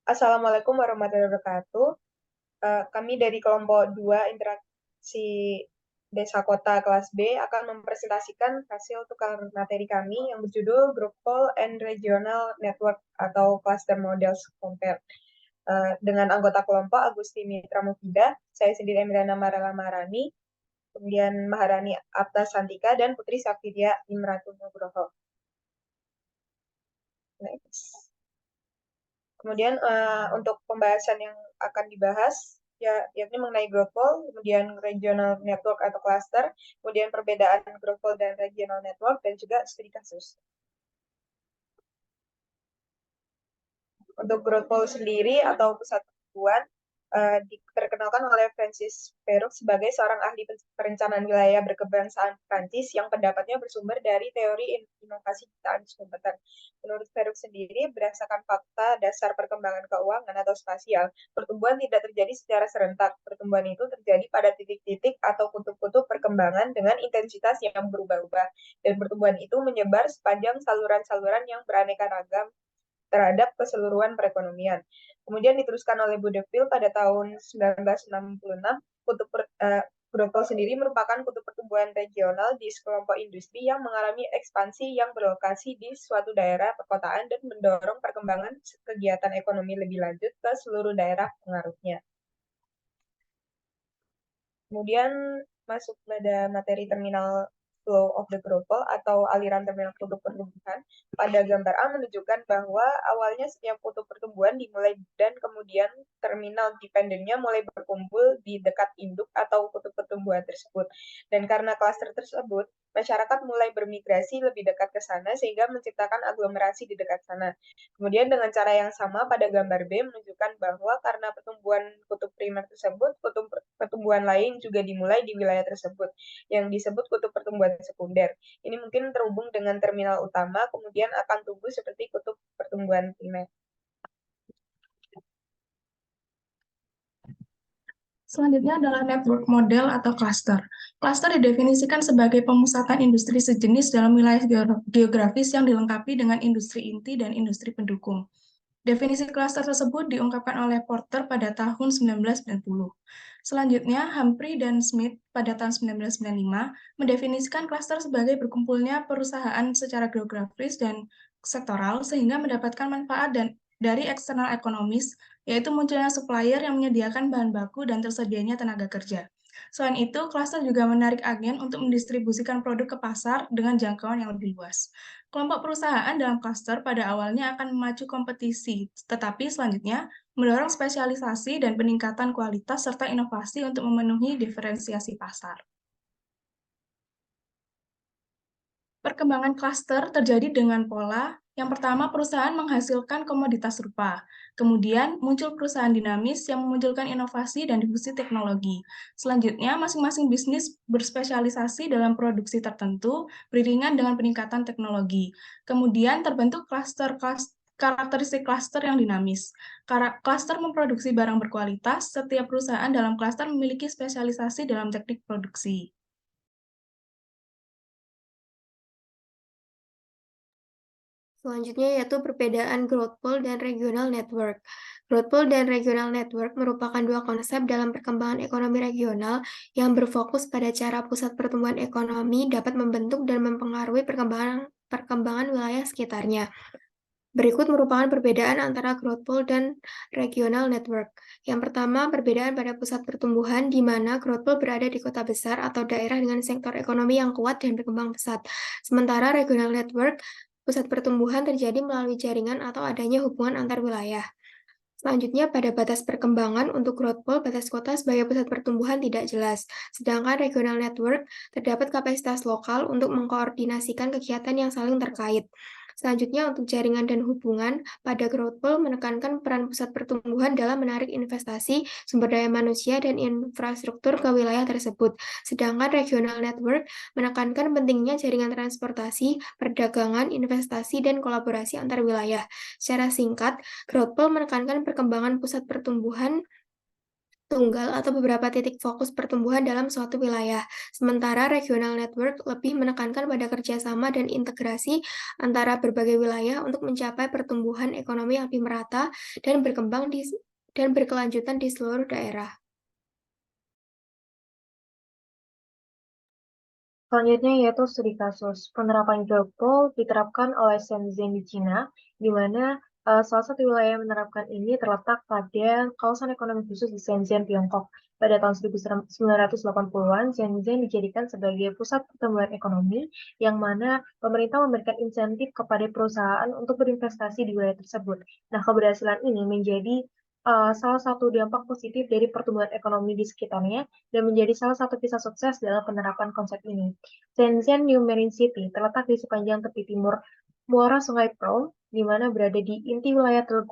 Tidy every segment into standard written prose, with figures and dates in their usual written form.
Assalamualaikum warahmatullahi wabarakatuh. Kami dari kelompok 2 interaksi Desa Kota kelas B akan mempresentasikan hasil tukar materi kami yang berjudul Group Call and Regional Network atau Cluster Models Compare. Dengan anggota kelompok Agusti Mitra Mufida, saya sendiri Emiliana Marala Marani, kemudian Maharani Apta Santika, dan Putri Safiria Imratu Nugroho. Next. Kemudian untuk pembahasan yang akan dibahas yakni mengenai growth pool, kemudian regional network atau cluster, kemudian perbedaan growth pool dan regional network, dan juga studi kasus. Untuk growth pool sendiri atau pusat pertumbuhan terkenalkan oleh Francis Peruk sebagai seorang ahli perencanaan wilayah berkebangsaan Prancis yang pendapatnya bersumber dari teori inovasi ciptaan kompeten. Menurut Peruk sendiri, berdasarkan fakta dasar perkembangan keuangan atau spasial, pertumbuhan tidak terjadi secara serentak. Pertumbuhan itu terjadi pada titik-titik atau kutub-kutub perkembangan dengan intensitas yang berubah-ubah. Dan pertumbuhan itu menyebar sepanjang saluran-saluran yang beraneka ragam terhadap keseluruhan perekonomian. Kemudian diteruskan oleh Budeville pada tahun 1966, kutub Growth sendiri merupakan kutub pertumbuhan regional di sekelompok industri yang mengalami ekspansi yang berlokasi di suatu daerah perkotaan dan mendorong perkembangan kegiatan ekonomi lebih lanjut ke seluruh daerah pengaruhnya. Kemudian masuk pada materi terminal flow of the growth atau aliran terminal kutub pertumbuhan. Pada gambar A menunjukkan bahwa awalnya setiap kutub pertumbuhan dimulai dan kemudian terminal dependennya mulai berkumpul di dekat induk atau kutub pertumbuhan tersebut. Dan karena klaster tersebut, masyarakat mulai bermigrasi lebih dekat ke sana sehingga menciptakan aglomerasi di dekat sana. Kemudian dengan cara yang sama pada gambar B menunjukkan bahwa karena pertumbuhan kutub primer tersebut, kutub pertumbuhan lain juga dimulai di wilayah tersebut yang disebut kutub pertumbuhan sekunder. Ini mungkin terhubung dengan terminal utama, kemudian akan tumbuh seperti kutub pertumbuhan primer. Selanjutnya adalah network model atau cluster. Cluster didefinisikan sebagai pemusatan industri sejenis dalam wilayah geografis yang dilengkapi dengan industri inti dan industri pendukung. Definisi cluster tersebut diungkapkan oleh Porter pada tahun 1990. Selanjutnya, Humphrey dan Smith pada tahun 1995 mendefinisikan cluster sebagai berkumpulnya perusahaan secara geografis dan sektoral sehingga mendapatkan manfaat dari eksternal ekonomis, yaitu munculnya supplier yang menyediakan bahan baku dan tersedianya tenaga kerja. Selain itu, cluster juga menarik agen untuk mendistribusikan produk ke pasar dengan jangkauan yang lebih luas. Kelompok perusahaan dalam cluster pada awalnya akan memacu kompetisi, tetapi selanjutnya mendorong spesialisasi dan peningkatan kualitas serta inovasi untuk memenuhi diferensiasi pasar. Perkembangan klaster terjadi dengan pola, yang pertama perusahaan menghasilkan komoditas serupa, kemudian muncul perusahaan dinamis yang memunculkan inovasi dan difusi teknologi. Selanjutnya, masing-masing bisnis berspesialisasi dalam produksi tertentu, beriringan dengan peningkatan teknologi. Kemudian terbentuk karakteristik klaster yang dinamis. Klaster memproduksi barang berkualitas, setiap perusahaan dalam klaster memiliki spesialisasi dalam teknik produksi. Selanjutnya yaitu perbedaan growth pool dan regional network. Growth pool dan regional network merupakan dua konsep dalam perkembangan ekonomi regional yang berfokus pada cara pusat pertumbuhan ekonomi dapat membentuk dan mempengaruhi perkembangan wilayah sekitarnya. Berikut merupakan perbedaan antara growth pool dan regional network. Yang pertama, perbedaan pada pusat pertumbuhan di mana growth pool berada di kota besar atau daerah dengan sektor ekonomi yang kuat dan berkembang pesat. Sementara regional network pusat pertumbuhan terjadi melalui jaringan atau adanya hubungan antar wilayah. Selanjutnya, pada batas perkembangan untuk growth pool, batas kota sebagai pusat pertumbuhan tidak jelas. Sedangkan regional network terdapat kapasitas lokal untuk mengkoordinasikan kegiatan yang saling terkait. Selanjutnya, untuk jaringan dan hubungan, pada growth pool menekankan peran pusat pertumbuhan dalam menarik investasi, sumber daya manusia, dan infrastruktur ke wilayah tersebut. Sedangkan regional network menekankan pentingnya jaringan transportasi, perdagangan, investasi, dan kolaborasi antar wilayah. Secara singkat, growth pool menekankan perkembangan pusat pertumbuhan tunggal atau beberapa titik fokus pertumbuhan dalam suatu wilayah. Sementara regional network lebih menekankan pada kerjasama dan integrasi antara berbagai wilayah untuk mencapai pertumbuhan ekonomi yang lebih merata dan dan berkelanjutan di seluruh daerah. Selanjutnya yaitu studi kasus. Penerapan geopol diterapkan oleh Shenzhen di Cina, di mana salah satu wilayah yang menerapkan ini terletak pada kawasan ekonomi khusus di Shenzhen, Tiongkok. Pada tahun 1980-an, Shenzhen dijadikan sebagai pusat pertumbuhan ekonomi, yang mana pemerintah memberikan insentif kepada perusahaan untuk berinvestasi di wilayah tersebut. Nah, keberhasilan ini menjadi salah satu dampak positif dari pertumbuhan ekonomi di sekitarnya dan menjadi salah satu kisah sukses dalam penerapan konsep ini. Shenzhen New Marine City terletak di sepanjang tepi timur muara Sungai Pearl, di mana berada di inti wilayah Teluk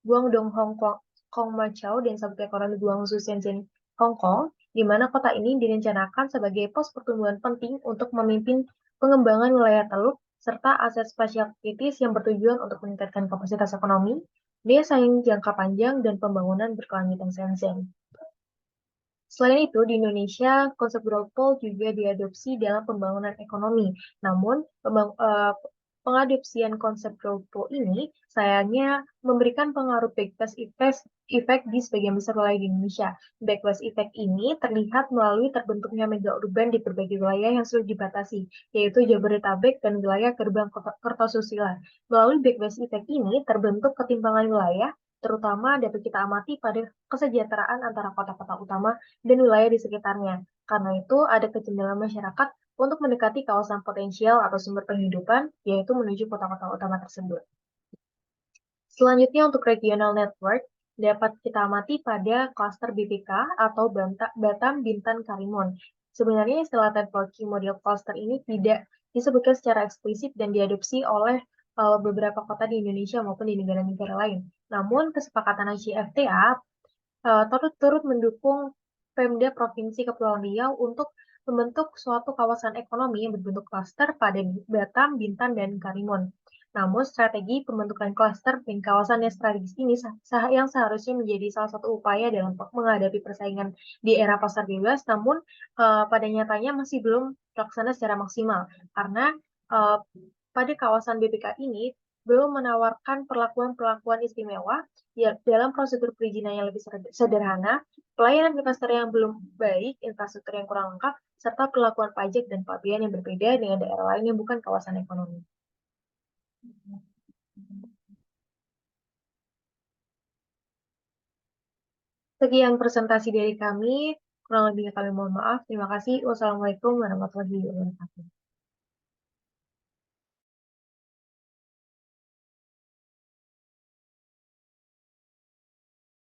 Guangdong, Hong Kong, Kongmachau, dan sabuk ekonomi Guangzhou, Shenzhen, Hong Kong, di mana kota ini direncanakan sebagai pos pertumbuhan penting untuk memimpin pengembangan wilayah teluk serta aset spasial kritis yang bertujuan untuk meningkatkan kapasitas ekonomi, daya saing jangka panjang, dan pembangunan berkelanjutan Shenzhen. Selain itu, di Indonesia, konsep growth pole juga diadopsi dalam pembangunan ekonomi. Namun, pengadopsian konsep growth pole ini sayangnya memberikan pengaruh backlash effect di sebagian besar wilayah di Indonesia. Backlash effect ini terlihat melalui terbentuknya mega urban di berbagai wilayah yang sulit dibatasi, yaitu Jabodetabek dan wilayah Gerbang Kertosusila. Melalui backlash effect ini terbentuk ketimpangan wilayah, terutama dapat kita amati pada kesejahteraan antara kota-kota utama dan wilayah di sekitarnya. Karena itu, ada kecenderungan masyarakat untuk mendekati kawasan potensial atau sumber penghidupan, yaitu menuju kota-kota utama tersebut. Selanjutnya, untuk regional network, dapat kita amati pada klaster BPK atau Batam, Bintan, Karimun. Sebenarnya istilah networking model cluster ini tidak disebutkan secara eksplisit dan diadopsi oleh beberapa kota di Indonesia maupun di negara-negara lain. Namun, kesepakatan HCFTA turut mendukung Pemda Provinsi Kepulauan Riau untuk membentuk suatu kawasan ekonomi yang berbentuk klaster pada Batam, Bintan, dan Karimun. Namun, strategi pembentukan klaster dan kawasan yang strategis ini yang seharusnya menjadi salah satu upaya dalam menghadapi persaingan di era pasar bebas, namun pada nyatanya masih belum terlaksana secara maksimal, karena pada kawasan BPK ini belum menawarkan perlakuan-perlakuan istimewa ya, dalam prosedur perizinan yang lebih sederhana, pelayanan investor yang belum baik, infrastruktur yang kurang lengkap, serta perlakuan pajak dan pabean yang berbeda dengan daerah lain yang bukan kawasan ekonomi. Sekian presentasi dari kami, kurang lebihnya kami mohon maaf. Terima kasih. Wassalamualaikum warahmatullahi wabarakatuh.